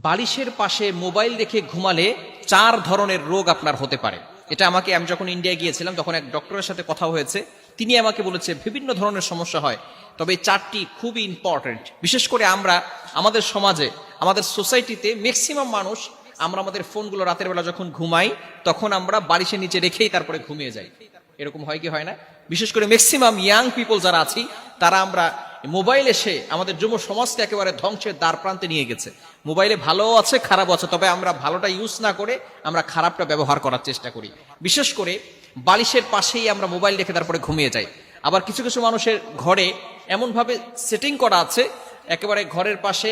বালিশের পাশে মোবাইল রেখে ঘুমালে 4 ধরনের রোগ আপনার হতে পারে। এটা আমি যখন ইন্ডিয়া গিয়েছিলাম তখন এক ডক্টরের সাথে কথা হয়েছে, তিনি আমাকে বলেছে বিভিন্ন ধরনের সমস্যা হয়, তবে এই 4টি খুবই ইম্পর্টেন্ট। বিশেষ করে আমরা আমাদের সমাজে, আমাদের সোসাইটিতে ম্যাক্সিমাম মানুষ আমরা আমাদের ফোনগুলো রাতের বেলা যখন ঘুমাই তখন আমরা বালিশের নিচে রেখেই তারপরে ঘুমিয়ে যাই। এরকম হয় কি হয় না? বিশেষ করে ম্যাক্সিমাম ইয়াং পিপল যারা আছি তারা আমরা মোবাইল এসে আমাদের যুব সমাজকে একেবারে ধ্বংসের দ্বার প্রান্তে নিয়ে গেছে। মোবাইলে ভালো আছে, খারাপ আছে, তবে আমরা ভালোটা ইউজ না করে আমরা খারাপটা ব্যবহার করার চেষ্টা করি। বিশেষ করে বালিশের পাশেই আমরা মোবাইল রেখে তারপরে ঘুমিয়ে যাই। আবার কিছু কিছু মানুষের ঘরে এমন ভাবে সেটিং করা আছে, একেবারে ঘরের পাশে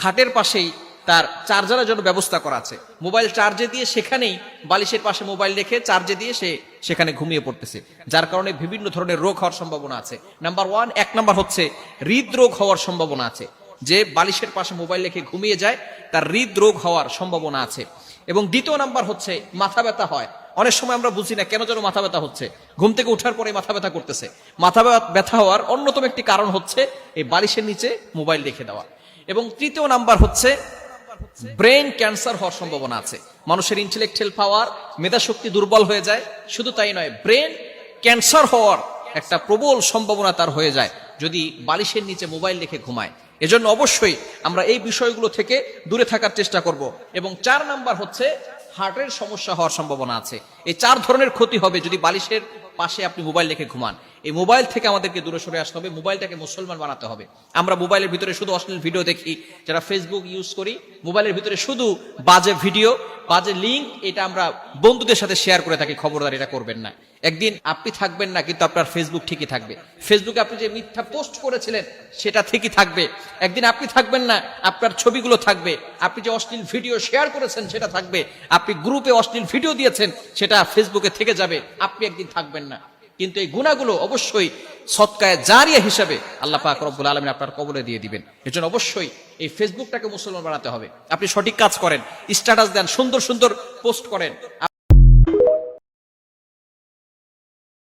খাটের পাশেই তার চার্জারের জন্য ব্যবস্থা করা আছে, মোবাইল চার্জে দিয়ে সেখানেই বালিশের পাশে মোবাইল রেখে চার্জে দিয়ে সে সেখানে ঘুমিয়ে পড়তেছে, যার কারণে বিভিন্ন ধরনের রোগ হওয়ার সম্ভাবনা আছে। এক নাম্বার হচ্ছে হৃদরোগ হওয়ার সম্ভাবনা আছে। যে বালিশের পাশে মোবাইল রেখে ঘুমিয়ে যায় তার হৃদরোগ হওয়ার সম্ভাবনা আছে। এবং দ্বিতীয় নাম্বার হচ্ছে মাথা ব্যথা হয়। অনেক সময় আমরা বুঝি না কেন যেন মাথা ব্যথা হচ্ছে, ঘুম থেকে ওঠার পরে মাথা ব্যথা করতেছে। মাথা ব্যথা হওয়ার অন্যতম একটি কারণ হচ্ছে এই বালিশের নিচে মোবাইল রেখে দেওয়া। এবং তৃতীয় নাম্বার হচ্ছে ব্রেন ক্যান্সার হওয়ার সম্ভাবনা আছে। মানুষের ইন্টেলেকচুয়াল পাওয়ার, মেধা শক্তি দুর্বল হয়ে যায়। শুধু তাই নয়, ব্রেন ক্যান্সার হওয়ার একটা প্রবল সম্ভাবনা তার হয়ে যায় যদি বালিশের নিচে মোবাইল রেখে ঘুমায়। এজন্য অবশ্যই আমরা এই বিষয়গুলো থেকে দূরে থাকার চেষ্টা করব। এবং 4 নাম্বার হচ্ছে হার্টের সমস্যা হওয়ার সম্ভাবনা আছে। এই 4 ধরনের ক্ষতি হবে যদি বালিশের পাশে আপনি মোবাইল রেখে ঘুমান। এই মোবাইল থেকে আমাদেরকে দূরে সরে আসতে হবে, মোবাইলটাকে মুসলমান বানাতে হবে। আমরা মোবাইলের ভিতরে শুধু অশ্লীল ভিডিও দেখি, যারা ফেসবুক ইউজ করি মোবাইলের ভিতরে শুধু বাজে ভিডিও, বাজে লিঙ্ক, এটা আমরা বন্ধুদের সাথে শেয়ার করে থাকি। খবরদার এটা করবেন না। একদিন আপনি থাকবেন না, কিন্তু আপনার ফেসবুক ঠিকই থাকবে। ফেসবুকে আপনি যে মিথ্যা পোস্ট করেছিলেন সেটা ঠিকই থাকবে। একদিন আপনি থাকবেন না, আপনার ছবিগুলো থাকবে। আপনি যে অশ্লীল ভিডিও শেয়ার করেছেন সেটা থাকবে। আপনি গ্রুপে অশ্লীল ভিডিও দিয়েছেন সেটা ফেসবুকে থেকে যাবে। আপনি একদিন থাকবেন না। কিন্তু এই গুনাহগুলো অবশ্যই সদকায়ে জারিয়া হিসাবে আল্লাহ পাক রব্বুল আলামিন আপনার কবরে দিয়ে দিবেন। এজন্য অবশ্যই এই ফেসবুকটাকে মুসলমান বানাতে হবে। আপনি সঠিক কাজ করেন, স্ট্যাটাস দেন, সুন্দর সুন্দর পোস্ট করেন।